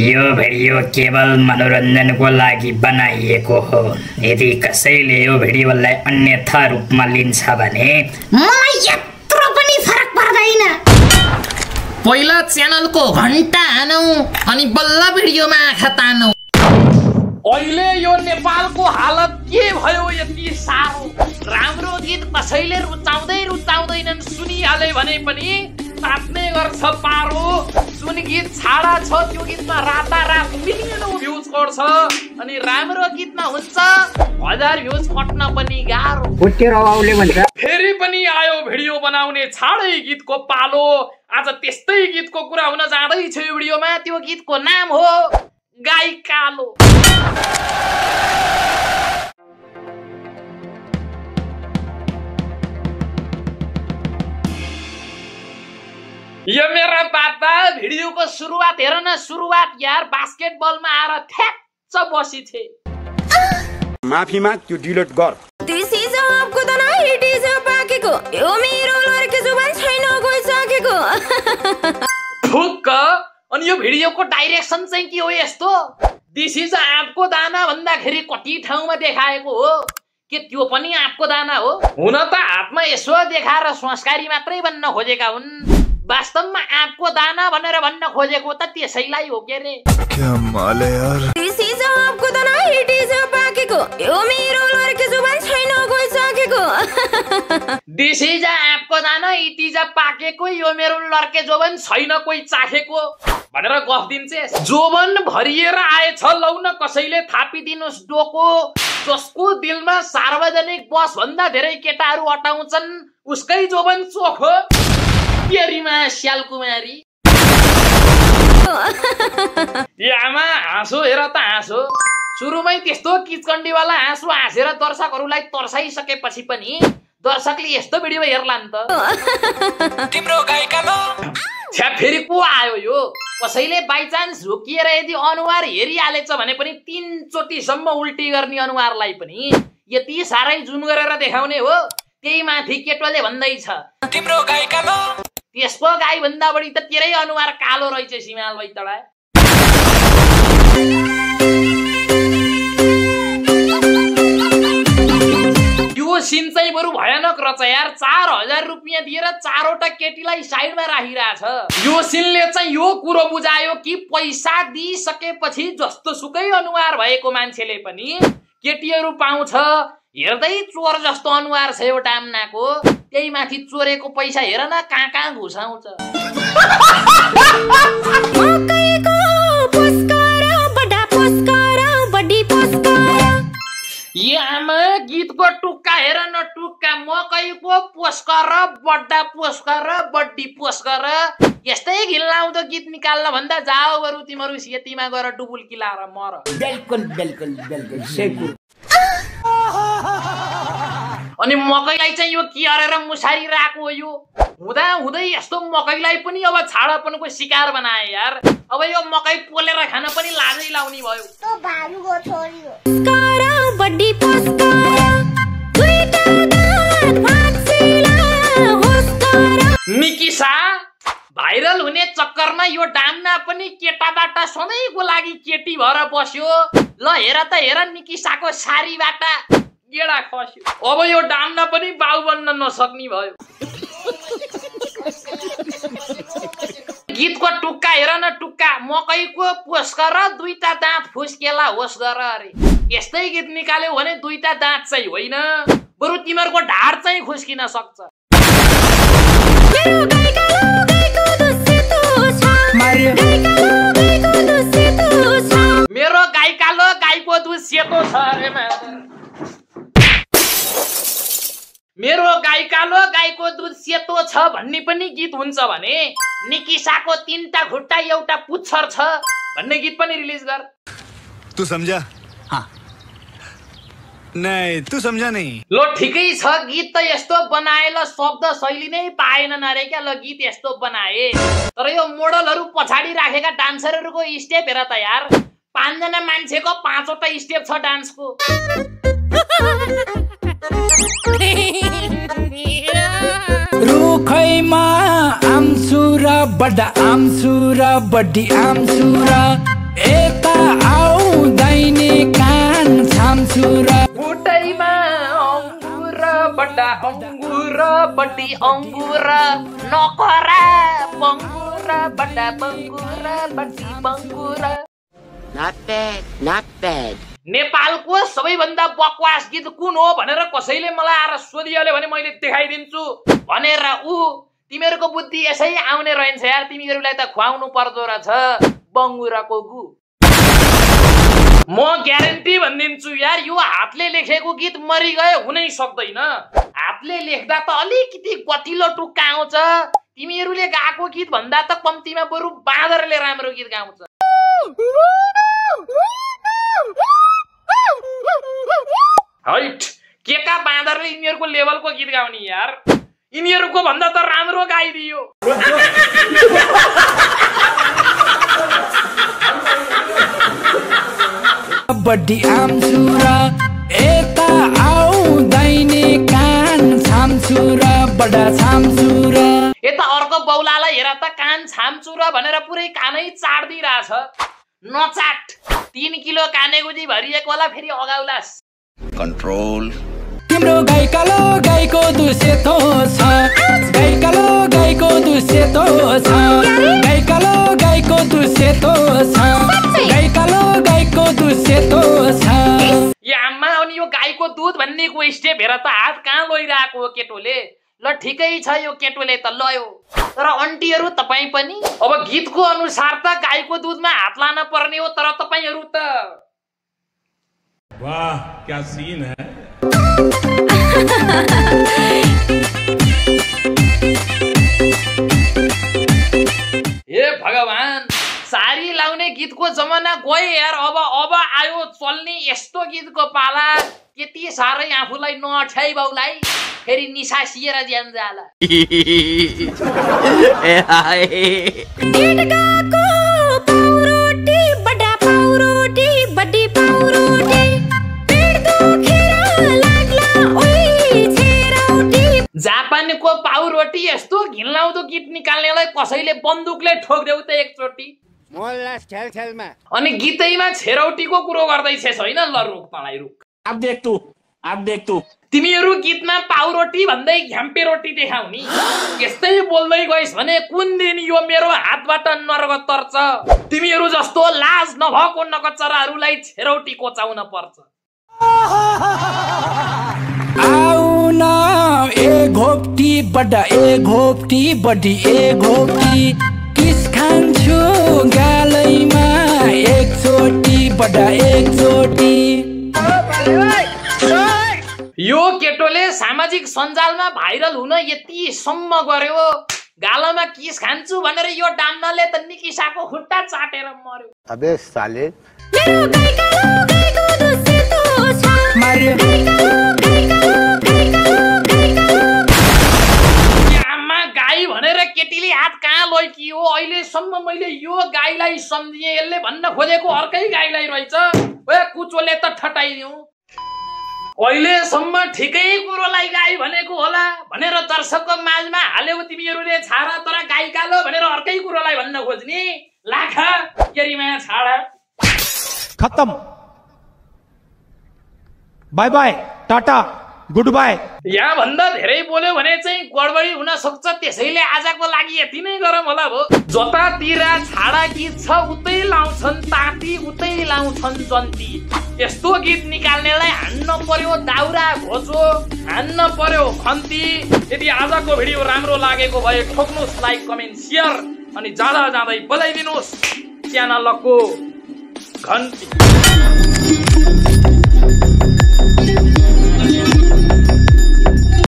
यो भिडियो केवल मनोरञ्जनको लागि बनाइएको हो। यदि कसैले यो भिडियोलाई अन्यथा रूपमा लिन्छ भने मलाई यत्रो पनि फरक पर्दैन। पहिला च्यानलको घण्टा हानौ अनि बल्ल भिडियोमा आँखा तानौ। अहिले यो नेपालको हालत के भयो यति साह्रो? राम्रो गीत कसैले रुचाउँदैनन्, सुनिहाले भने पनि तात्ने गर्छ पारो। जुन गीत छाडा छ त्यो गीतमा रातारात मिलियनौं भ्युज गर्छ अनि राम्रो गीतमा हुन्छ 1000 भ्युज कट्न पनि गाह्रो। फेरि पनि आयो भिडियो बनाउने छाडै गीतको पालो। आज त्यस्तै गीतको कुरा हुन जाँदैछ यो भिडियोमा। त्यो गीतको नाम हो गाई कालो। यो मेरा बाबा भिडियोको सुरुवात हेर न, सुरुवात यार बास्केटबलमा आएर ठ्याच्च बसी थिए। माफी माग, त्यो डिलिट गर। दिस इज आपको त न हिट इज पाकेको, यो मेरो लड्के जुबान छैन गइसकेको। फुक्क। अनि यो भिडियोको डाइरेक्सन चाहिँ के हो यस्तो? दिस इज आँपको दाना भन्दाखेरि कति ठाउँमा देखाएको हो? के त्यो पनि आँपको दाना हो? हुन त हातमा यसो देखाएर संस्कारी मात्रै बन्न खोजेका हुन्। वास्तवमा आँपको दाना भनेर भन्न खोजेको त त्यसैलाई हो के रे। क्या माल है यार। दिस इज आपको त न हिट इज पाकेको, यो मेरो लड्के जुबान छैन गइसकेको। दिस इज आँपको दाना इट इज पाकेको, यो मेरो लड्के जोबन छैन कोही चाखेको भनेर गफ दिन्छे। जोबन भरिएर आएछ लौ न कसैले थापिदिनुस् डोको। जसको दिलमा सार्वजनिक बस भन्दा धेरै केटाहरू अटाउँछन् उसकै जोबन चोखो। तेरीमा श्याल कुमारी। आमा हाँसो हेर त हाँसो। सुरुमै त्यस्तो किचकण्डीवाला हाँसो हाँसेर दर्शकहरूलाई तर्साइसकेपछि पनि दर्शकले यस्तो भिडियो हेर्लान् त। तिम्रो गाई कालो। छ्या फेरि को आयो यो? कसैले बाइचान्स झुकिएर यदि अनुहार हेरिहालेछ भने पनि 3 चोटिसम्म उल्टी गर्ने अनुहारलाई पनि यति साह्रै जुन गरेर देखाउने हो। त्यही माथि केटोले भन्दैछ तिम्रो गाई कालो। त्यसको गाई भन्दा बढी त तेरै अनुहार कालो रहेछ सिमाल बैतडा। यो सिन चाहिँ बरु भयानक रहेछ यार। 4000 रुपियाँ दिएर 4वटा केटीलाई साइडमा राखिरहेछ। यो सिनले चाहिँ यो कुरो बुझायो कि पैसा दिइसकेपछि जस्तो सुकै अनुहार भएको मान्छेले पनि केटीहरू पाउँछ। हेर्दै चोर जस्तो अनुहार छ यो टाम्नाको, त्यही माथि चोरेको पैसा हेर न कहाँ घुसाउँछ। आमा गीतको टुक्का हेर न टुक्का। मकैको पोस्कर बड्डा पोस्कर बड्डी पोस्कर। यस्तै घिनलाउँदो गीत निकाल्न भन्दा जाओ बरु तिमीहरू सेतीमा गएर डुबुल्की लाएर मर। बिल्कुल। अनि मकैलाई चाहिँ यो के अरेर मुसारी राको हो? यो हुँदा हुँदै यस्तो मकैलाई पनि अब छाडपनको शिकार बनाए यार। अब यो मकै पोलेर खान पनि लाजै लाउने भयो। तो भालुको छोरी हो। बड्डी निकिसा भाइरल हुने चक्करमा यो डाम्ना पनि केटाबाट सधैँको लागि केटी भएर बस्यो। ल हेर त हेर निकिसाको सारीबाट गेडा खस्यो। अब यो डाम्ना पनि बाउ बन्न नसक्ने भयो। गीतको टुक्का हेर न टुक्का। मकैको पोस्कर 2टा दाँत फुस्केला होस् गर अरे। यस्तै गीत निकाल्यो भने 2टा दाँत चाहिँ होइन, बरु तिमीहरूको ढाड चाहिँ खुस्किन सक्छ। मेरो गाई कालो गाईको दुध सेतो छ अरे। मेरो गाई कालो गाईको दुध सेतो छ भन्ने पनि गीत हुन्छ भने निकिसाको 3टा खुट्टा एउटा पुच्छर छ भन्ने गीत पनि रिलिज गर। तू समझा? हाँ। नहीं तू समझा नहीं। लो ठिकै छ गीत त यस्तो बनाए ल शब्द शैली नै पाएनन् अरे क्या। ल गीत यस्तो बनाए तर यो मोडलहरू पछाडि राखेका डान्सरहरूको स्टेप हेर त यार। 5 जना मान्छेको 5वटा स्टेप छ डान्सको। रुखैमा आमसुरा बड्डा आमसुरा बड्डी आमसुरा अंगुर बड्डी अंगुर नकरा बंगुर बड्डा बंगुर बड्डी बंगुर। Not bad. नेपालको सबैभन्दा बकवास गीत कुन हो भनेर कसैले मलाई आएर सोधिहाल्यो भने मैले देखाइदिन्छु भनेर तिमीहरूको बुद्धि यसै आउने रहन्छ यार। तिमीहरूलाई त खुवाउनु पर्दो रहेछ बंगुराको गु। म ग्यारेन्टी भनिदिन्छु यार, यो हातले लेखेको गीत मरिगए हुनै सक्दैन। हातले लेख्दा त अलिकति गतिलो टुक्का आउँछ, तिमीहरूले गाएको गीत भन्दा त कम्तीमा बरु बाँदरले राम्रो गीत गाउँछ। हैट, के का बाँदरले यिनीहरूको लेभलको गीत गाउने यार, यिनीहरूको भन्दा त राम्रो गाइदियो। बड्डी आमसुरा एता आउँदैने कान छामसुरा बडा छामसुरा। यता अर्को बौलालाई हेर त कान छामचुरा भनेर पुरै कानै चाट्दिरहेछ। नचाट, 3 किलो कानेगुजी भरिएको होला फेरि अगाउलास। कंट्रोल। तिम्रो गाई कालो गाईको दुसेतो छ, गाई कालो गाईको दुसेतो छ, गाई कालो गाईको दुसेतो छ, गाई कालो गाईको दुसेतो छ। ए आम्मा, अनि यो गाईको दुध भन्ने को स्टेप हेर त, हात कहाँ लैरहेको हो केटोले। ल ठिकै छ यो केटोले त लयो, तर अन्टीहरू तपाईँ पनि अब गीतको अनुसार त गाईको दुधमा हात लान पर्ने हो, तर तपाईहरू त वाह क्या सीन है। हे भगवान, सारी लाउने गीतको जमाना गयो यार। अब आयो चल्ने यस्तो गीतको पाला। त्यति साह्रै आफूलाई नअठ्याइ बाउलाई, फेरि निशा सिएर ज्यान जाला। जापानको पाउ रोटी यस्तो घिनलाउँदो गीत निकाल्नेलाई कसैले बन्दुकले ठोक्देऊ त एकचोटि। अनि गीतैमा छेरौटीको कुरो गर्दैछस् होइन? ल रुक तँलाई रुक। अब देख तू तिमीहरू गीतमा पाउ रोटी भन्दै घ्याम्पे रोटी देखाउने, यस्तै बोल्दै गइस् भने कुन दिन यो मेरो हातबाट नर्ग तर्छ। तिमीहरू जस्तो लाज नभएको नकचराहरूलाई छेरौटी कोचाउन पर्छ। आउन ए घोप्टी बड्डा ए घोप्टी बड्डी ए घोप्टी, किस खान्छु गालैमा एकचोटी बड्डा एकचोटी। यो केटोले सामाजिक सञ्जालमा भाइरल हुन यति सम्म गर्यो, गालामा किस खान्छु भनेर यो डाम्नाले त निकिसाको खुट्टा चाटेर मर्यो। अबे साले, गाई भनेर केटीले हात कहाँ लैकियो? अहिलेसम्म मैले यो गाईलाई सम्झिएँ, यसले भन्न खोजेको अर्कै गाईलाई रहेछ। कुचोले त ठटाइदिउँ, अहिलेसम्म ठिकै कुरोलाई गाई भनेको होला भनेर दर्शकको माझमा हाल्यौ तिमीहरूले छाडा, तर गाई कालो भनेर अर्कै कुरोलाई भन्न खोज्ने लाखा केरीमा छाडा। खत्म, bye bye, tata, good bye. यहाँ भन्दा धेरै बोल्यो भने चाहिँ गडबडी हुन सक्छ, त्यसैले आजको लागि यति नै गरौँ होला भो। जतातिर छाडा गीत छ उतै लाउँछन् ताती, उतै लाउँछन् जन्ती। यस्तो गीत निकाल्नेलाई हान्न पर्यो दाउरा घोचो, हान्न पर्यो खन्ती। यदि आजको भिडियो राम्रो लागेको भए ठोक्नुहोस् लाइक कमेन्ट सेयर, अनि जाँदा जाँदै बजाइदिनुहोस् च्यानलको घन्टी।